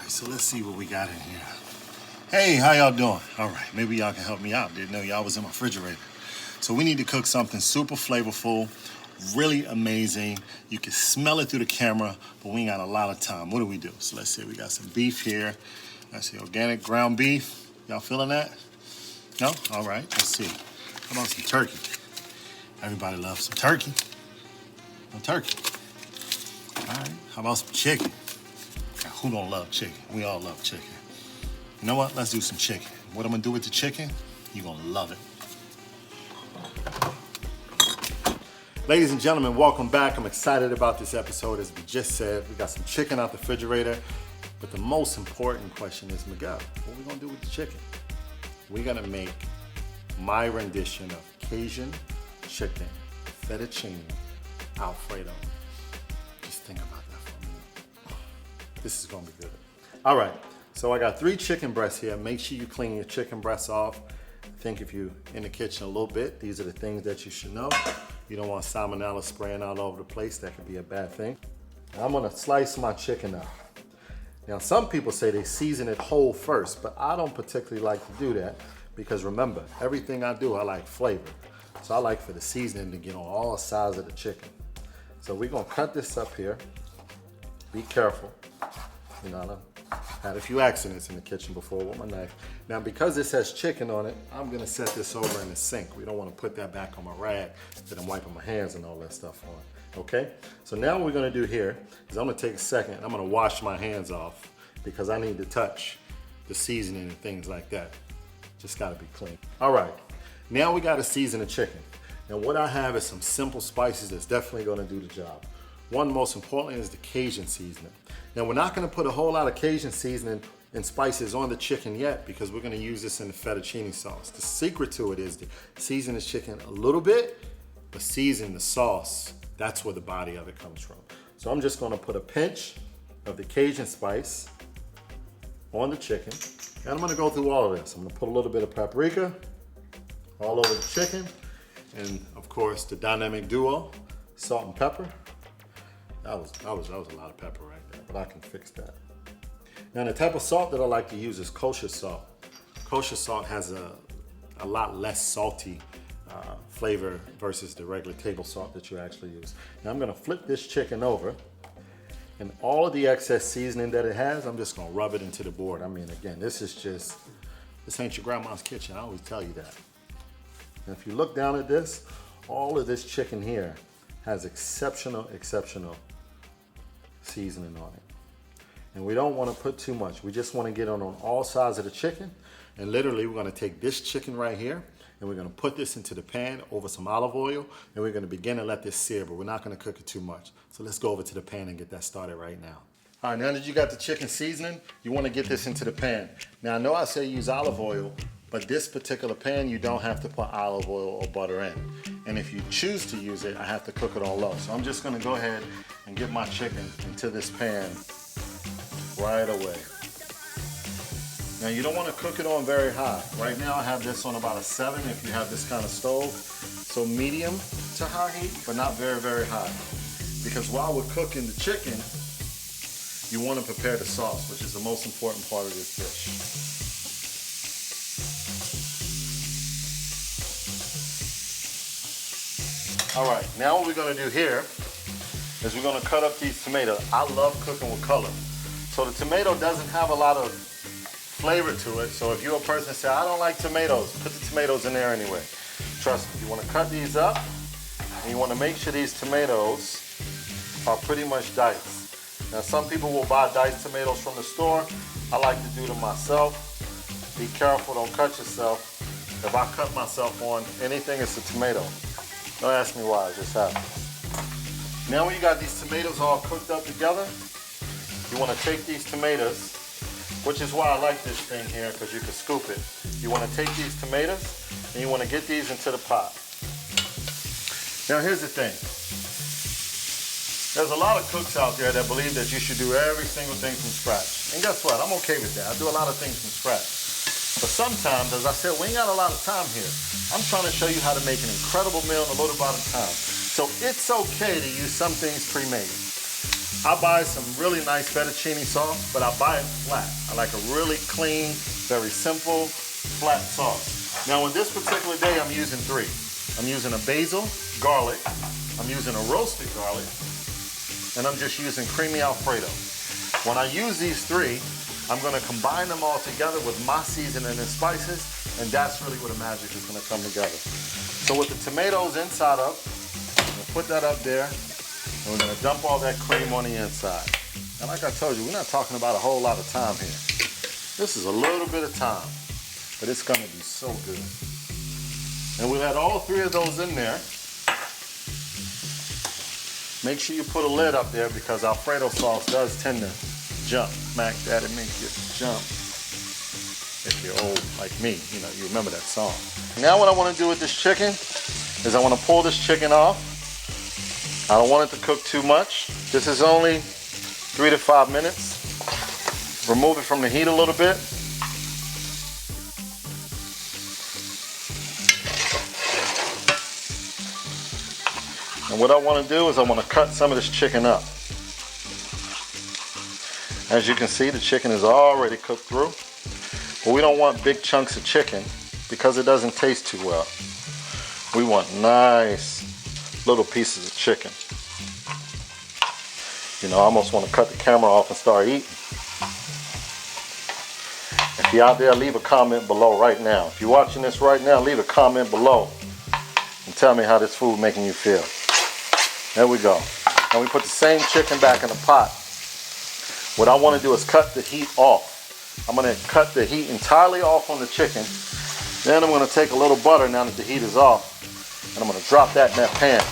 right, so let's see what we got in here. Hey, how y'all doing? All right, maybe y'all can help me out. Didn't know y'all was in my refrigerator. So we need to cook something super flavorful, really amazing. You can smell it through the camera, but we ain't got a lot of time. What do we do? So let's see, we got some beef here. Let's see, organic ground beef. Y'all feeling that? No? All right, let's see. How about some turkey? Everybody loves some turkey. No turkey. All right, how about some chicken? Now, who don't love chicken? We all love chicken. You know what? Let's do some chicken. What I'm gonna do with the chicken, you're gonna love it. Ladies and gentlemen, welcome back. I'm excited about this episode. As we just said, we got some chicken out the refrigerator. But the most important question is, Miguel, what are we gonna do with the chicken? We're gonna make my rendition of Cajun chicken, Fettuccine, Alfredo. Just think about that for a minute. This is gonna be good. All right, so I got 3 chicken breasts here. Make sure you clean your chicken breasts off. I think if you're in the kitchen a little bit, these are the things that you should know. You don't want salmonella spraying all over the place. That could be a bad thing. Now I'm gonna slice my chicken up. Now some people say they season it whole first, but I don't particularly like to do that because remember, everything I do, I like flavor. So I like for the seasoning to get on all sides of the chicken. So we're gonna cut this up here. Be careful. You know, I've had a few accidents in the kitchen before with my knife. Now because this has chicken on it, I'm gonna set this over in the sink. We don't wanna put that back on my rag that I'm wiping my hands and all that stuff on, okay? So now what we're gonna do here is I'm gonna take a second and I'm gonna wash my hands off because I need to touch the seasoning and things like that. Just gotta be clean. All right, now we gotta season the chicken. Now what I have is some simple spices that's definitely gonna do the job. One most important is the Cajun seasoning. Now we're not gonna put a whole lot of Cajun seasoning and spices on the chicken yet because we're gonna use this in the fettuccine sauce. The secret to it is to season the chicken a little bit, but season the sauce. That's where the body of it comes from. So I'm just gonna put a pinch of the Cajun spice on the chicken. And I'm gonna go through all of this. I'm gonna put a little bit of paprika all over the chicken. And of course, the dynamic duo, salt and pepper. That was a lot of pepper right there, but I can fix that. Now the type of salt that I like to use is kosher salt. Kosher salt has a lot less salty flavor versus the regular table salt that you actually use. Now I'm gonna flip this chicken over and all of the excess seasoning that it has, I'm just gonna rub it into the board. I mean, again, this ain't your grandma's kitchen, I always tell you that. And if you look down at this, all of this chicken here has exceptional seasoning on it. And we don't want to put too much. We just want to get on all sides of the chicken. And literally we're going to take this chicken right here and we're going to put this into the pan over some olive oil and we're going to begin to let this sear, but we're not going to cook it too much. So let's go over to the pan and get that started right now. All right, now that you got the chicken seasoning, you want to get this into the pan. Now I know I say use olive oil, but this particular pan, you don't have to put olive oil or butter in. And if you choose to use it, I have to cook it on low. So I'm just gonna go ahead and get my chicken into this pan right away. Now you don't wanna cook it on very high. Right now I have this on about a 7 if you have this kind of stove. So medium to high heat, but not very, very high. Because while we're cooking the chicken, you wanna prepare the sauce, which is the most important part of this dish. All right, now what we're gonna do here is we're gonna cut up these tomatoes. I love cooking with color. So the tomato doesn't have a lot of flavor to it. So if you're a person that says, I don't like tomatoes, put the tomatoes in there anyway. Trust me, you wanna cut these up and you wanna make sure these tomatoes are pretty much diced. Now some people will buy diced tomatoes from the store. I like to do them myself. Be careful, don't cut yourself. If I cut myself on anything, it's a tomato. Don't ask me why, it just happens. Now when you got these tomatoes all cooked up together, you want to take these tomatoes, which is why I like this thing here, because you can scoop it. You want to take these tomatoes and you want to get these into the pot. Now here's the thing. There's a lot of cooks out there that believe that you should do every single thing from scratch. And guess what? I'm okay with that. I do a lot of things from scratch. But sometimes, as I said, we ain't got a lot of time here. I'm trying to show you how to make an incredible meal in a little bit of time. So it's okay to use some things pre-made. I buy some really nice fettuccine sauce, but I buy it flat. I like a really clean, very simple, flat sauce. Now on this particular day, I'm using 3. I'm using a basil, garlic, I'm using a roasted garlic, and I'm just using creamy Alfredo. When I use these 3, I'm gonna combine them all together with my seasoning and spices, and that's really where the magic is gonna come together. So with the tomatoes inside up, I'm gonna put that up there, and we're gonna dump all that cream on the inside. And like I told you, we're not talking about a whole lot of time here. This is a little bit of time, but it's gonna be so good. And we'll add all 3 of those in there. Make sure you put a lid up there because Alfredo sauce does tend to jump. Smack that, it makes you jump. If you're old like me, you know, you remember that song. Now what I want to do with this chicken is I want to pull this chicken off. I don't want it to cook too much. This is only 3 to 5 minutes. Remove it from the heat a little bit. And what I want to do is I want to cut some of this chicken up. As you can see, the chicken is already cooked through. But we don't want big chunks of chicken because it doesn't taste too well. We want nice little pieces of chicken. You know, I almost want to cut the camera off and start eating. If you're out there, leave a comment below right now. If you're watching this right now, leave a comment below and tell me how this food making you feel. There we go. And we put the same chicken back in the pot. What I want to do is cut the heat off. I'm going to cut the heat entirely off on the chicken. Then I'm going to take a little butter now that the heat is off, and I'm going to drop that in that pan.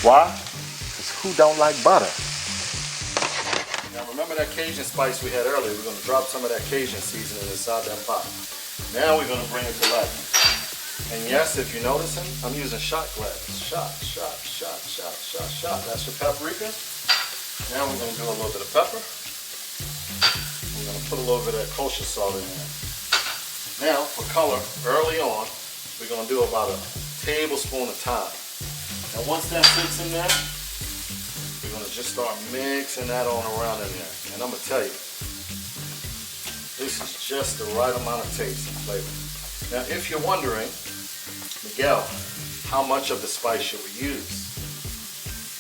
Why? Because who don't like butter? Now remember that Cajun spice we had earlier? We're going to drop some of that Cajun seasoning inside that pot. Now we're going to bring it to life. And yes, if you're noticing, I'm using shot glasses. Shot, shot, shot, shot, shot, shot. That's your paprika. Now we're going to do a little bit of pepper. We're going to put a little bit of that kosher salt in there. Now, for color, early on, we're going to do about a tablespoon of thyme. Now once that sits in there, we're going to just start mixing that on around in there. And I'm going to tell you, this is just the right amount of taste and flavor. Now if you're wondering, Miguel, how much of the spice should we use?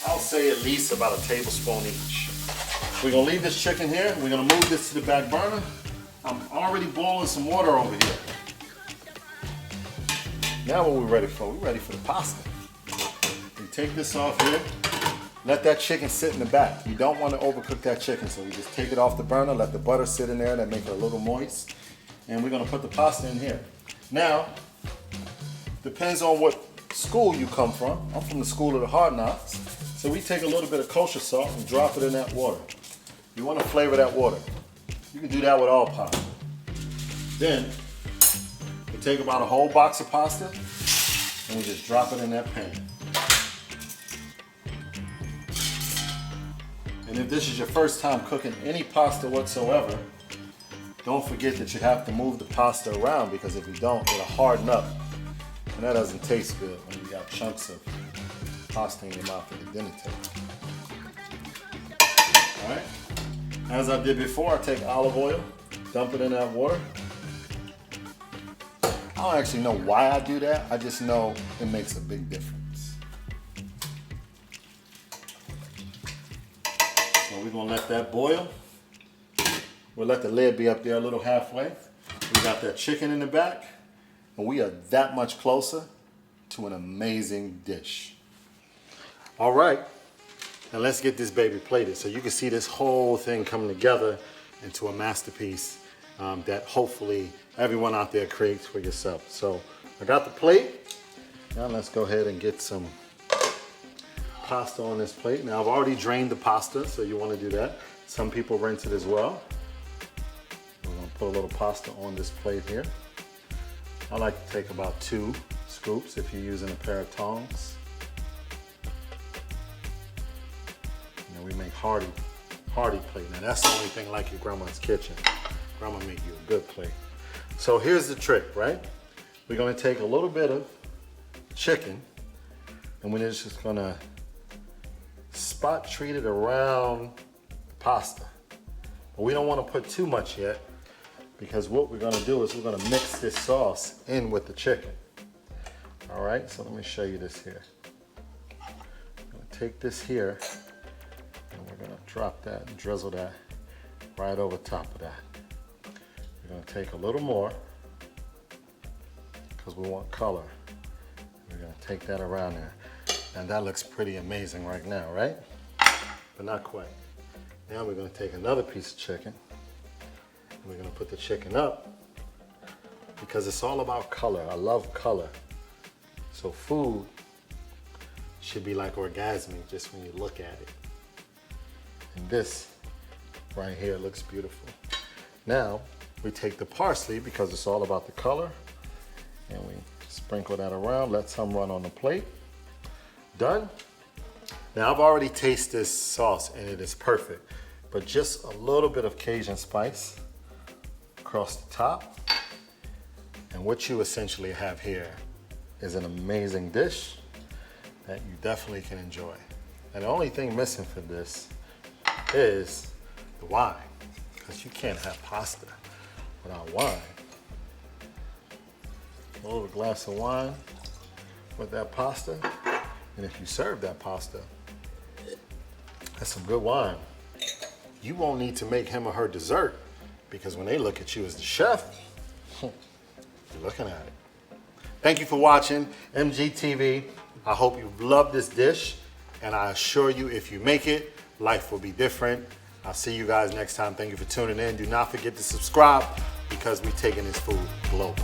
I'll say at least about a tablespoon each. We're gonna leave this chicken here. We're gonna move this to the back burner. I'm already boiling some water over here. Now what we're ready for? We're ready for the pasta. We take this off here. Let that chicken sit in the back. You don't want to overcook that chicken, so we just take it off the burner, let the butter sit in there, that make it a little moist. And we're gonna put the pasta in here. Now, depends on what school you come from. I'm from the school of the hard knocks. So we take a little bit of kosher salt and drop it in that water. You want to flavor that water. You can do that with all pasta. Then, we take about a whole box of pasta and we just drop it in that pan. And if this is your first time cooking any pasta whatsoever, don't forget that you have to move the pasta around because if you don't, it'll harden up. And that doesn't taste good when you got chunks of pasta in your mouth at the dinner table. Alright, as I did before, I take olive oil, dump it in that water. I don't actually know why I do that, I just know it makes a big difference. So we're gonna let that boil. We'll let the lid be up there a little halfway. We got that chicken in the back, and we are that much closer to an amazing dish. All right, now let's get this baby plated so you can see this whole thing coming together into a masterpiece that hopefully everyone out there creates for yourself. So I got the plate. Now let's go ahead and get some pasta on this plate. Now I've already drained the pasta, so you want to do that. Some people rinse it as well. We're going to put a little pasta on this plate here. I like to take about 2 scoops if you're using a pair of tongs. And we make hearty plate. Now that's the only thing like your grandma's kitchen. Grandma make you a good plate. So here's the trick, right? We're going to take a little bit of chicken and we're just going to spot treat it around the pasta. But we don't want to put too much yet, because what we're gonna do is we're gonna mix this sauce in with the chicken. All right, so let me show you this here. I'm gonna take this here, and we're gonna drop that and drizzle that right over top of that. We're gonna take a little more, because we want color. We're gonna take that around there. And that looks pretty amazing right now, right? But not quite. Now we're gonna take another piece of chicken, and we're gonna put the chicken up, because it's all about color. I love color. So food should be like orgasmic just when you look at it. And this right here looks beautiful. Now we take the parsley, because it's all about the color, and we sprinkle that around, let some run on the plate. Done. Now I've already tasted this sauce and it is perfect, but just a little bit of Cajun spice across the top. And what you essentially have here is an amazing dish that you definitely can enjoy. And the only thing missing for this is the wine, because you can't have pasta without wine. A little glass of wine with that pasta. And if you serve that pasta, that's some good wine. You won't need to make him or her dessert, because when they look at you as the chef, you're looking at it. Thank you for watching MGTV. I hope you've loved this dish, and I assure you, if you make it, life will be different. I'll see you guys next time. Thank you for tuning in. Do not forget to subscribe, because we're taking this food global.